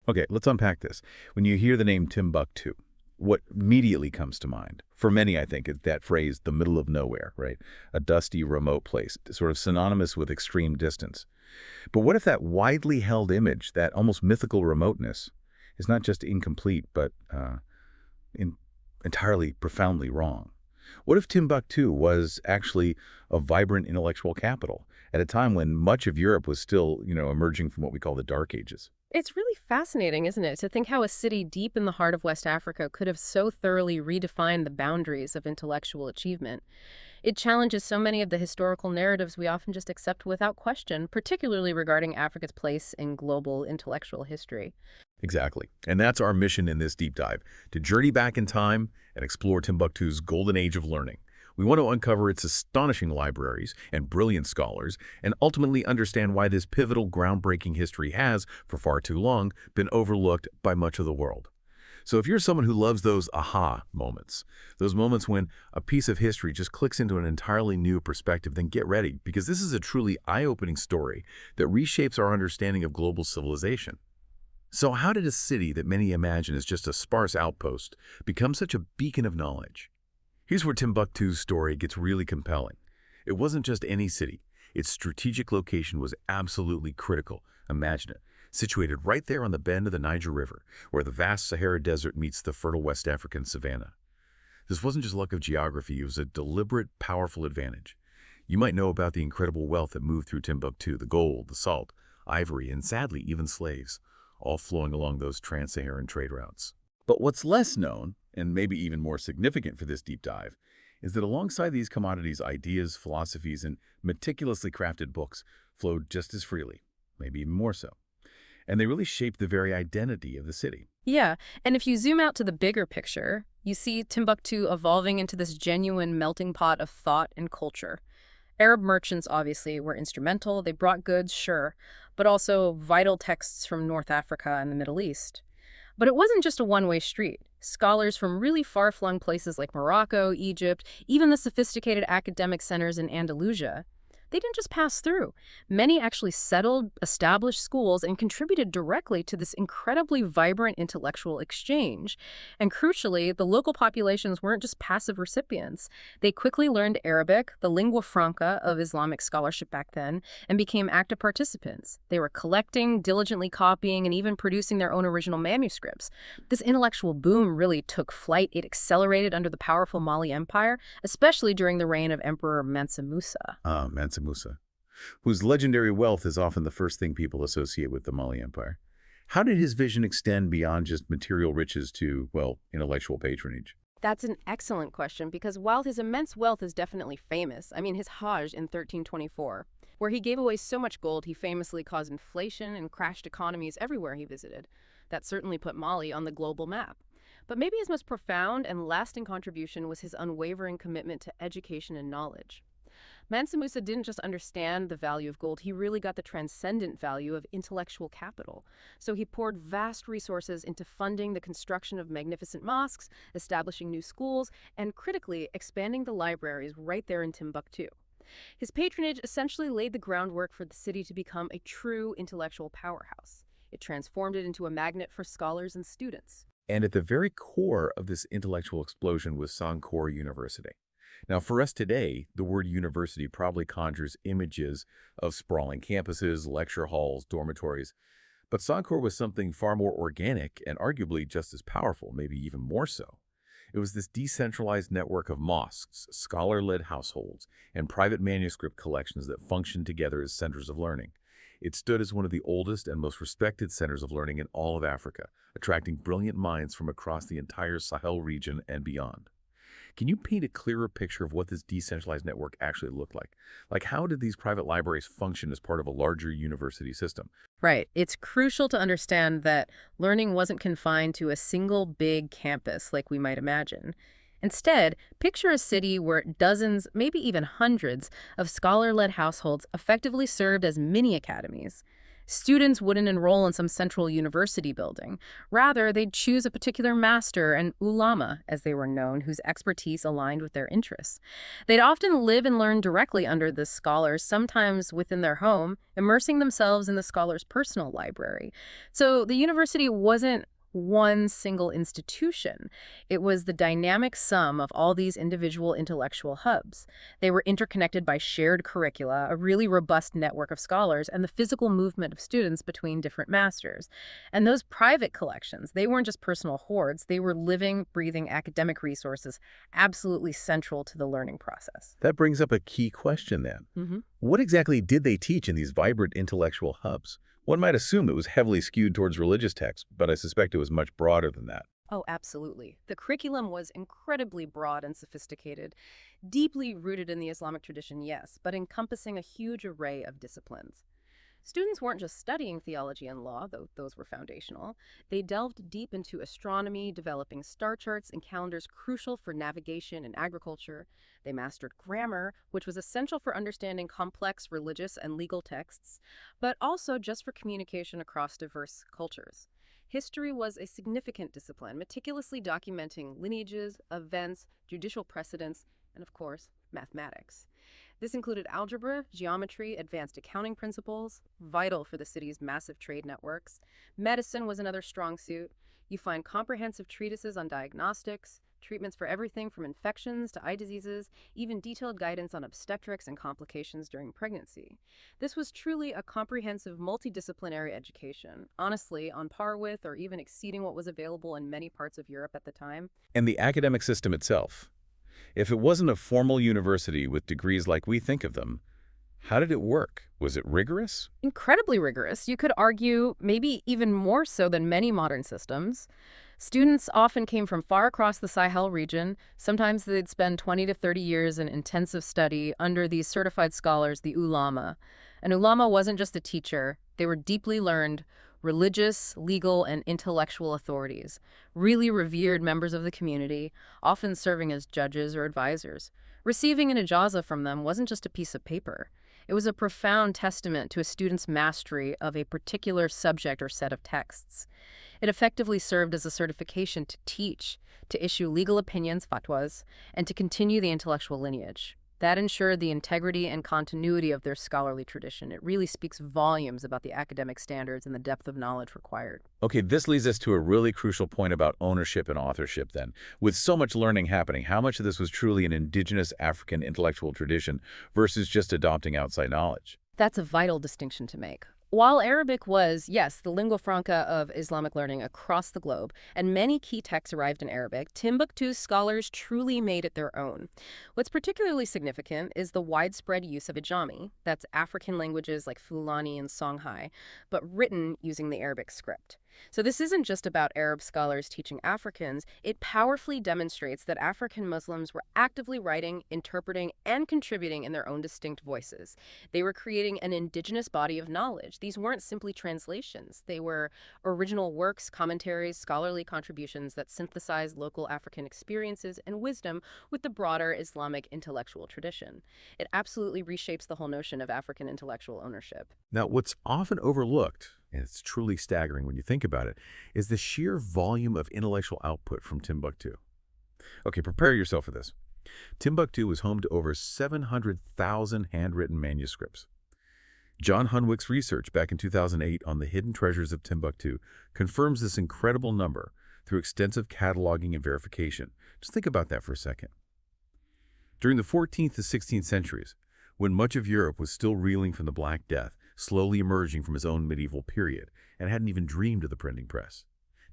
Okay, let's unpack this. When you hear the name Timbuktu, what immediately comes to mind? For many, I think, is that phrase, the middle of nowhere, right? A dusty, remote place, sort of synonymous with extreme distance. But what if that widely held image, that almost mythical remoteness, is not just incomplete, but in, entirely, profoundly wrong? What if Timbuktu was actually a vibrant intellectual capital at a time when much of Europe was still, emerging from what we call the Dark Ages? It's really fascinating, isn't it, to think how a city deep in the heart of West Africa could have so thoroughly redefined the boundaries of intellectual achievement. It challenges so many of the historical narratives we often just accept without question, particularly regarding Africa's place in global intellectual history. Exactly. And that's our mission in this deep dive, to journey back in time and explore Timbuktu's golden age of learning. We want to uncover its astonishing libraries and brilliant scholars, and ultimately understand why this pivotal, groundbreaking history has, for far too long, been overlooked by much of the world. So if you're someone who loves those aha moments, those moments when a piece of history just clicks into an entirely new perspective, then get ready, because this is a truly eye-opening story that reshapes our understanding of global civilization. So how did a city that many imagine as just a sparse outpost become such a beacon of knowledge? Here's where Timbuktu's story gets really compelling. It wasn't just any city. Its strategic location was absolutely critical. Imagine it, situated right there on the bend of the Niger River, where the vast Sahara Desert meets the fertile West African savanna. This wasn't just luck of geography, it was a deliberate, powerful advantage. You might know about the incredible wealth that moved through Timbuktu, the gold, the salt, ivory, and sadly, even slaves, all flowing along those trans-Saharan trade routes. But what's less known, and maybe even more significant for this deep dive, is that alongside these commodities, ideas, philosophies, and meticulously crafted books flowed just as freely, maybe even more so. And they really shaped the very identity of the city. Yeah, and if you zoom out to the bigger picture, you see Timbuktu evolving into this genuine melting pot of thought and culture. Arab merchants obviously were instrumental. They brought goods, sure, but also vital texts from North Africa and the Middle East. But it wasn't just a one-way street. Scholars from really far-flung places like Morocco, Egypt, even the sophisticated academic centers in Andalusia, they didn't just pass through. Many actually settled, established schools, and contributed directly to this incredibly vibrant intellectual exchange. And crucially, the local populations weren't just passive recipients. They quickly learned Arabic, the lingua franca of Islamic scholarship back then, and became active participants. They were collecting, diligently copying, and even producing their own original manuscripts. This intellectual boom really took flight. It accelerated under the powerful Mali Empire, especially during the reign of Emperor Mansa Musa. Mansa Musa, whose legendary wealth is often the first thing people associate with the Mali Empire. How did his vision extend beyond just material riches to, well, intellectual patronage? That's an excellent question because while his immense wealth is definitely famous, I mean his Hajj in 1324, where he gave away so much gold he famously caused inflation and crashed economies everywhere he visited. That certainly put Mali on the global map. But maybe his most profound and lasting contribution was his unwavering commitment to education and knowledge. Mansa Musa didn't just understand the value of gold, he really got the transcendent value of intellectual capital. So he poured vast resources into funding the construction of magnificent mosques, establishing new schools, and critically expanding the libraries right there in Timbuktu. His patronage essentially laid the groundwork for the city to become a true intellectual powerhouse. It transformed it into a magnet for scholars and students. And at the very core of this intellectual explosion was Sankore University. Now, for us today, the word university probably conjures images of sprawling campuses, lecture halls, dormitories. But Sankore was something far more organic and arguably just as powerful, maybe even more so. It was this decentralized network of mosques, scholar-led households, and private manuscript collections that functioned together as centers of learning. It stood as one of the oldest and most respected centers of learning in all of Africa, attracting brilliant minds from across the entire Sahel region and beyond. Can you paint a clearer picture of what this decentralized network actually looked like? Like, how did these private libraries function as part of a larger university system? Right. It's crucial to understand that learning wasn't confined to a single big campus like we might imagine. Instead, picture a city where dozens, maybe even hundreds, of scholar-led households effectively served as mini academies. Students wouldn't enroll in some central university building. Rather, they'd choose a particular master, an ulama, as they were known, whose expertise aligned with their interests. They'd often live and learn directly under the scholars, sometimes within their home, immersing themselves in the scholar's personal library. So the university wasn't one single institution. It was the dynamic sum of all these individual intellectual hubs. They were interconnected by shared curricula, a really robust network of scholars, and the physical movement of students between different masters. And those private collections, they weren't just personal hoards, they were living, breathing academic resources absolutely central to the learning process. That brings up a key question then. What exactly did they teach in these vibrant intellectual hubs? One might assume it was heavily skewed towards religious texts, but I suspect it was much broader than that. Oh, absolutely. The curriculum was incredibly broad and sophisticated, deeply rooted in the Islamic tradition, yes, but encompassing a huge array of disciplines. Students weren't just studying theology and law, though those were foundational. They delved deep into astronomy, developing star charts and calendars crucial for navigation and agriculture. They mastered grammar, which was essential for understanding complex religious and legal texts, but also just for communication across diverse cultures. History was a significant discipline, meticulously documenting lineages, events, judicial precedents, and of course, mathematics. This included algebra, geometry, advanced accounting principles, vital for the city's massive trade networks. Medicine was another strong suit. You find comprehensive treatises on diagnostics, treatments for everything from infections to eye diseases, even detailed guidance on obstetrics and complications during pregnancy. This was truly a comprehensive multidisciplinary education, honestly on par with or even exceeding what was available in many parts of Europe at the time. And the academic system itself. If it wasn't a formal university with degrees like we think of them, how did it work? Was it rigorous? Incredibly rigorous. You could argue maybe even more so than many modern systems. Students often came from far across the Sahel region. Sometimes they'd spend 20 to 30 years in intensive study under these certified scholars, the ulama. An ulama wasn't just a teacher. They were deeply learned, religious, legal, and intellectual authorities, really revered members of the community, often serving as judges or advisors. Receiving an ijazah from them wasn't just a piece of paper. It was a profound testament to a student's mastery of a particular subject or set of texts. It effectively served as a certification to teach, to issue legal opinions, fatwas, and to continue the intellectual lineage. That ensured the integrity and continuity of their scholarly tradition. It really speaks volumes about the academic standards and the depth of knowledge required. Okay, this leads us to a really crucial point about ownership and authorship then. With so much learning happening, how much of this was truly an indigenous African intellectual tradition versus just adopting outside knowledge? That's a vital distinction to make. While Arabic was, yes, the lingua franca of Islamic learning across the globe, and many key texts arrived in Arabic, Timbuktu's scholars truly made it their own. What's particularly significant is the widespread use of Ajami, that's African languages like Fulani and Songhai, but written using the Arabic script. So this isn't just about Arab scholars teaching Africans. It powerfully demonstrates that African Muslims were actively writing, interpreting, and contributing in their own distinct voices. They were creating an indigenous body of knowledge. These weren't simply translations. They were original works, commentaries, scholarly contributions that synthesized local African experiences and wisdom with the broader Islamic intellectual tradition. It absolutely reshapes the whole notion of African intellectual ownership. Now, what's often overlooked, and it's truly staggering when you think about it, is the sheer volume of intellectual output from Timbuktu. Okay, prepare yourself for this. Timbuktu was home to over 700,000 handwritten manuscripts. John Hunwick's research back in 2008 on the hidden treasures of Timbuktu confirms this incredible number through extensive cataloging and verification. Just think about that for a second. During the 14th to 16th centuries, when much of Europe was still reeling from the Black Death, slowly emerging from his own medieval period, and hadn't even dreamed of the printing press,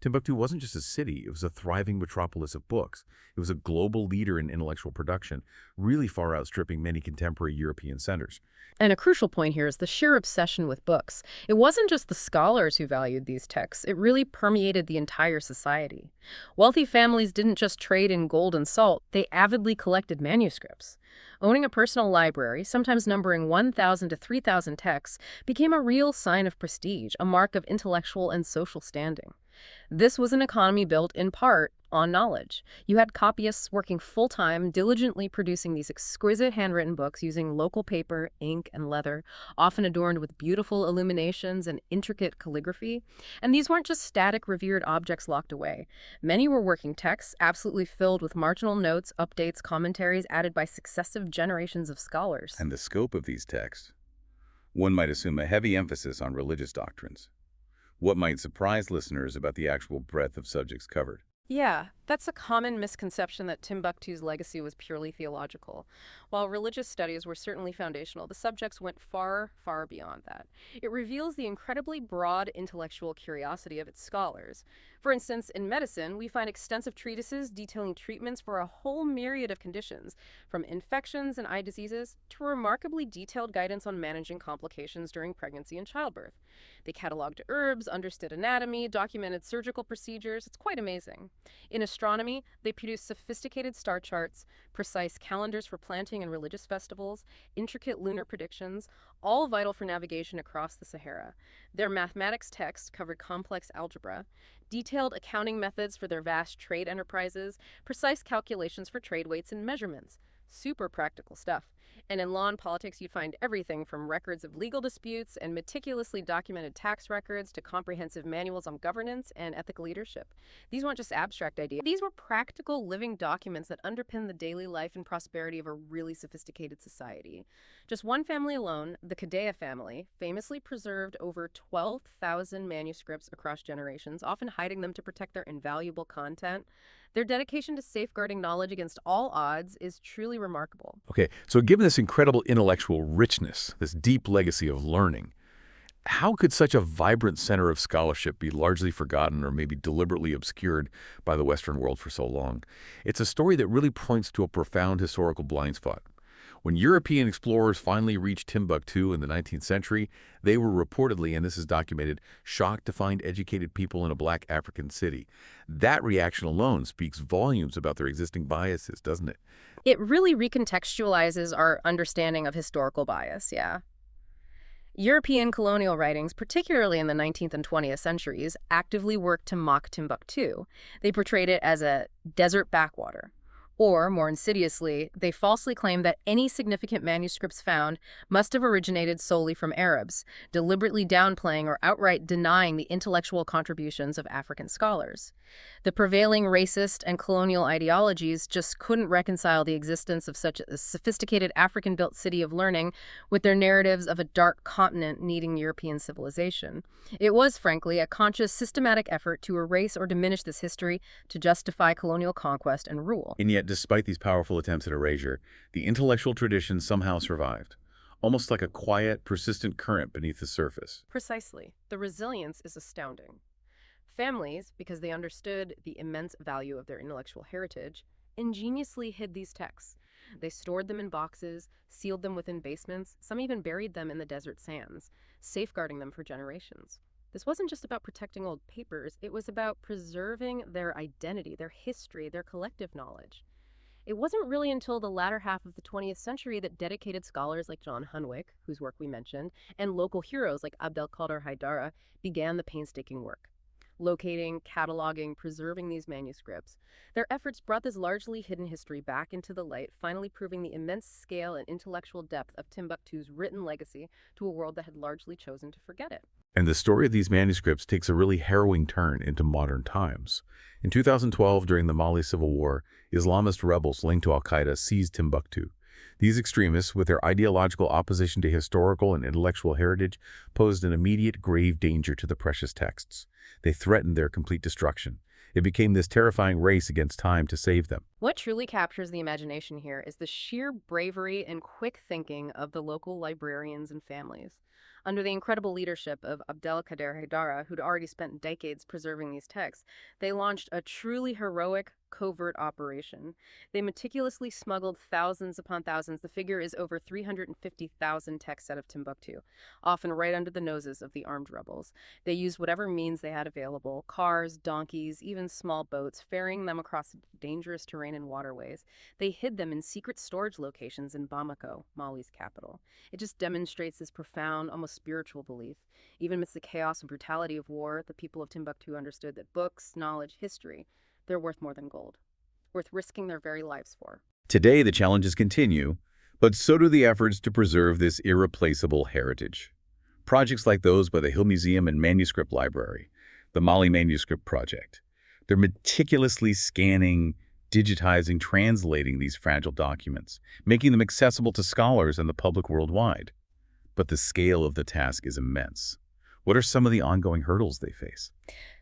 Timbuktu wasn't just a city, it was a thriving metropolis of books. It was a global leader in intellectual production, really far outstripping many contemporary European centers. And a crucial point here is the sheer obsession with books. It wasn't just the scholars who valued these texts, it really permeated the entire society. Wealthy families didn't just trade in gold and salt, they avidly collected manuscripts. Owning a personal library, sometimes numbering 1,000 to 3,000 texts, became a real sign of prestige, a mark of intellectual and social standing. This was an economy built in part on knowledge. You had copyists working full-time, diligently producing these exquisite handwritten books using local paper, ink, and leather, often adorned with beautiful illuminations and intricate calligraphy. And these weren't just static, revered objects locked away. Many were working texts, absolutely filled with marginal notes, updates, commentaries added by successive generations of scholars. And the scope of these texts. One might assume a heavy emphasis on religious doctrines. What might surprise listeners about the actual breadth of subjects covered? Yeah, that's a common misconception that Timbuktu's legacy was purely theological. While religious studies were certainly foundational, the subjects went far, far beyond that. It reveals the incredibly broad intellectual curiosity of its scholars. For instance, in medicine, we find extensive treatises detailing treatments for a whole myriad of conditions, from infections and eye diseases to remarkably detailed guidance on managing complications during pregnancy and childbirth. They cataloged herbs, understood anatomy, documented surgical procedures. It's quite amazing. In astronomy, they produced sophisticated star charts, precise calendars for planting and religious festivals, intricate lunar predictions, all vital for navigation across the Sahara. Their mathematics text covered complex algebra, detailed accounting methods for their vast trade enterprises, precise calculations for trade weights and measurements. Super practical stuff. And in law and politics, you'd find everything from records of legal disputes and meticulously documented tax records to comprehensive manuals on governance and ethical leadership. These weren't just abstract ideas. These were practical living documents that underpin the daily life and prosperity of a really sophisticated society. Just one family alone, the Kadea family, famously preserved over 12,000 manuscripts across generations, often hiding them to protect their invaluable content. Their dedication to safeguarding knowledge against all odds is truly remarkable. Okay, so given this incredible intellectual richness, this deep legacy of learning, how could such a vibrant center of scholarship be largely forgotten or maybe deliberately obscured by the Western world for so long? It's a story that really points to a profound historical blind spot. When European explorers finally reached Timbuktu in the 19th century, they were reportedly, and this is documented, shocked to find educated people in a black African city. That reaction alone speaks volumes about their existing biases, doesn't it? It really recontextualizes our understanding of historical bias, yeah. European colonial writings, particularly in the 19th and 20th centuries, actively worked to mock Timbuktu. They portrayed it as a desert backwater. Or, more insidiously, they falsely claimed that any significant manuscripts found must have originated solely from Arabs, deliberately downplaying or outright denying the intellectual contributions of African scholars. The prevailing racist and colonial ideologies just couldn't reconcile the existence of such a sophisticated African-built city of learning with their narratives of a dark continent needing European civilization. It was, frankly, a conscious, systematic effort to erase or diminish this history to justify colonial conquest and rule. And yet, despite these powerful attempts at erasure, the intellectual tradition somehow survived, almost like a quiet, persistent current beneath the surface. Precisely. The resilience is astounding. Families, because they understood the immense value of their intellectual heritage, ingeniously hid these texts. They stored them in boxes, sealed them within basements, some even buried them in the desert sands, safeguarding them for generations. This wasn't just about protecting old papers, it was about preserving their identity, their history, their collective knowledge. It wasn't really until the latter half of the 20th century that dedicated scholars like John Hunwick, whose work we mentioned, and local heroes like Abdelkader Haidara began the painstaking work. Locating, cataloging, preserving these manuscripts. Their efforts brought this largely hidden history back into the light, finally proving the immense scale and intellectual depth of Timbuktu's written legacy to a world that had largely chosen to forget it. And the story of these manuscripts takes a really harrowing turn into modern times. In 2012, during the Mali Civil War, Islamist rebels linked to al-Qaeda seized Timbuktu. These extremists, with their ideological opposition to historical and intellectual heritage, posed an immediate grave danger to the precious texts. They threatened their complete destruction. It became this terrifying race against time to save them. What truly captures the imagination here is the sheer bravery and quick thinking of the local librarians and families. Under the incredible leadership of Abdelkader Haidara, who'd already spent decades preserving these texts, they launched a truly heroic, covert operation. They meticulously smuggled thousands upon thousands, the figure is over 350,000 texts out of Timbuktu, often right under the noses of the armed rebels. They used whatever means they had available, cars, donkeys, even small boats, ferrying them across dangerous terrain and waterways. They hid them in secret storage locations in Bamako, Mali's capital. It just demonstrates this profound, almost spiritual belief. Even amidst the chaos and brutality of war, the people of Timbuktu understood that books, knowledge, history, they're worth more than gold, worth risking their very lives for. Today, the challenges continue, but so do the efforts to preserve this irreplaceable heritage. Projects like those by the Hill Museum and Manuscript Library, the Mali Manuscript Project, they're meticulously scanning, digitizing, translating these fragile documents, making them accessible to scholars and the public worldwide. But the scale of the task is immense. What are some of the ongoing hurdles they face?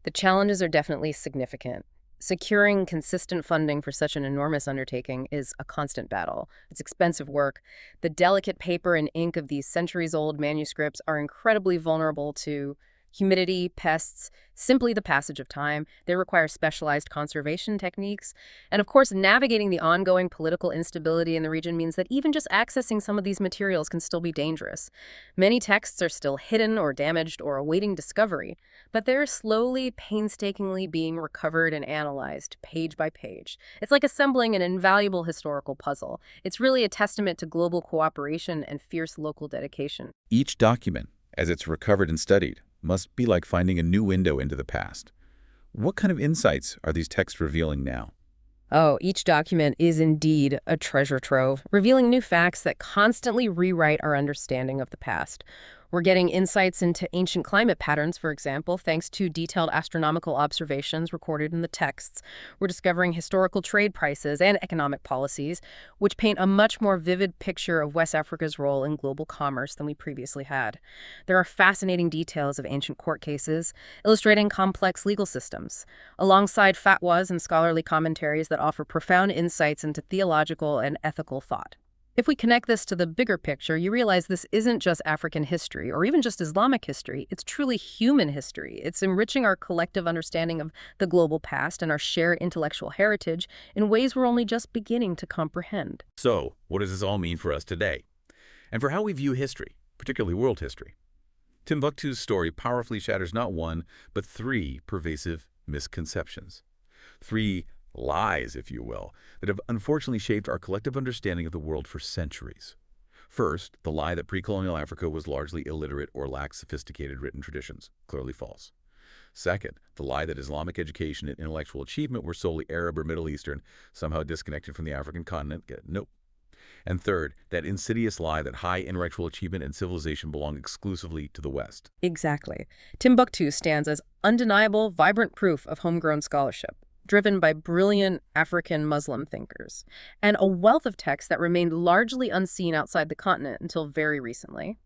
The challenges are definitely significant. Securing consistent funding for such an enormous undertaking is a constant battle. It's expensive work. The delicate paper and ink of these centuries-old manuscripts are incredibly vulnerable to humidity, pests, simply the passage of time. They require specialized conservation techniques. And of course, navigating the ongoing political instability in the region means that even just accessing some of these materials can still be dangerous. Many texts are still hidden or damaged or awaiting discovery, but they're slowly, painstakingly being recovered and analyzed, page by page. It's like assembling an invaluable historical puzzle. It's really a testament to global cooperation and fierce local dedication. Each document, as it's recovered and studied, must be like finding a new window into the past. What kind of insights are these texts revealing now? Oh, each document is indeed a treasure trove, revealing new facts that constantly rewrite our understanding of the past. We're getting insights into ancient climate patterns, for example, thanks to detailed astronomical observations recorded in the texts. We're discovering historical trade prices and economic policies, which paint a much more vivid picture of West Africa's role in global commerce than we previously had. There are fascinating details of ancient court cases, illustrating complex legal systems, alongside fatwas and scholarly commentaries that offer profound insights into theological and ethical thought. If we connect this to the bigger picture, you realize this isn't just African history or even just Islamic history. It's truly human history. It's enriching our collective understanding of the global past and our shared intellectual heritage in ways we're only just beginning to comprehend. So, what does this all mean for us today? And for how we view history, particularly world history? Timbuktu's story powerfully shatters not one, but three pervasive misconceptions. Three lies, if you will, that have unfortunately shaped our collective understanding of the world for centuries. First, the lie that pre-colonial Africa was largely illiterate or lacked sophisticated written traditions. Clearly false. Second, the lie that Islamic education and intellectual achievement were solely Arab or Middle Eastern, somehow disconnected from the African continent. Nope. And third, that insidious lie that high intellectual achievement and civilization belong exclusively to the West. Exactly. Timbuktu stands as undeniable, vibrant proof of homegrown scholarship, driven by brilliant African Muslim thinkers, and a wealth of texts that remained largely unseen outside the continent until very recently.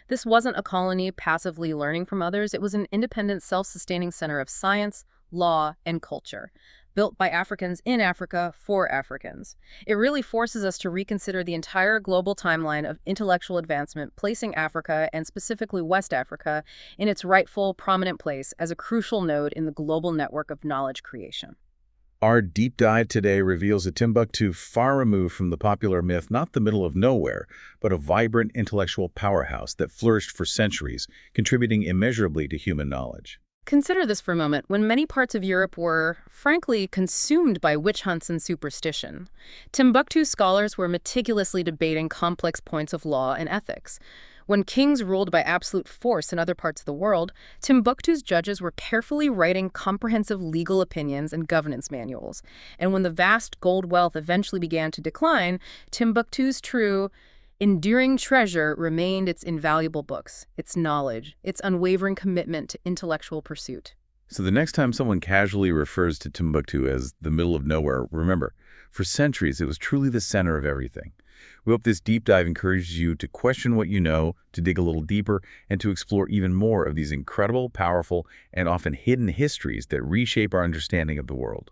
This wasn't a colony passively learning from others. It was an independent, self-sustaining center of science, law, and culture, built by Africans in Africa for Africans. It really forces us to reconsider the entire global timeline of intellectual advancement, placing Africa, and specifically West Africa, in its rightful, prominent place as a crucial node in the global network of knowledge creation. Our deep dive today reveals a Timbuktu far removed from the popular myth, not the middle of nowhere, but a vibrant intellectual powerhouse that flourished for centuries, contributing immeasurably to human knowledge. Consider this for a moment. When many parts of Europe were, frankly, consumed by witch hunts and superstition, Timbuktu scholars were meticulously debating complex points of law and ethics. When kings ruled by absolute force in other parts of the world, Timbuktu's judges were carefully writing comprehensive legal opinions and governance manuals. And when the vast gold wealth eventually began to decline, Timbuktu's true, enduring treasure remained its invaluable books, its knowledge, its unwavering commitment to intellectual pursuit. So the next time someone casually refers to Timbuktu as the middle of nowhere, remember, for centuries it was truly the center of everything. We hope this deep dive encourages you to question what you know, to dig a little deeper, and to explore even more of these incredible, powerful, and often hidden histories that reshape our understanding of the world.